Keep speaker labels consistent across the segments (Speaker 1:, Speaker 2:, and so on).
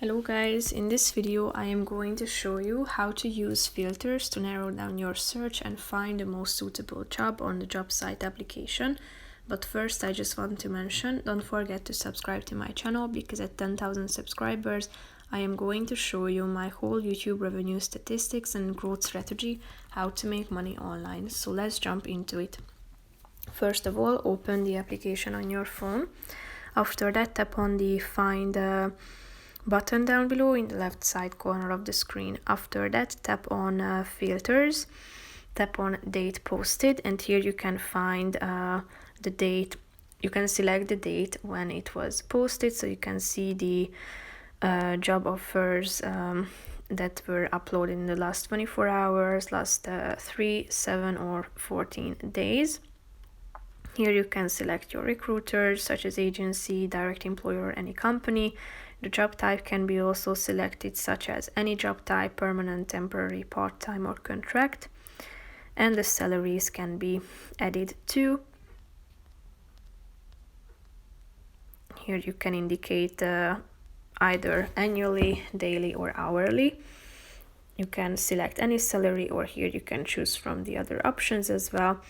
Speaker 1: Hello guys, in this video I am going to show you how to use filters to narrow down your search and find the most suitable job on the Jobsite application. But first I just want to mention, don't forget to subscribe to my channel because at 10,000 subscribers I am going to show you my whole YouTube revenue statistics and growth strategy, how to make money online. So let's jump into it. First of all, open the application on your phone. After that, tap on the Find button down below in the left side corner of the screen. After that, tap on Filters, tap on Date Posted, and here you can find the date. You can select the date when it was posted, so you can see the job offers that were uploaded in the last 24 hours, last 3, 7 or 14 days. Here you can select your recruiters, such as agency, direct employer, or any company. The job type can be also selected, such as any job type, permanent, temporary, part-time, or contract. And the salaries can be added too. Here you can indicate either annually, daily, or hourly. You can select any salary, or here you can choose from the other options as well.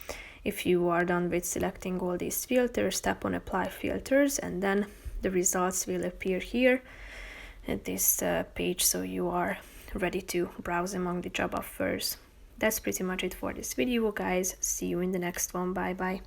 Speaker 1: If you are done with selecting all these filters, tap on Apply Filters, and then the results will appear here at this page, so you are ready to browse among the job offers. That's pretty much it for this video, guys. See you in the next one. Bye bye.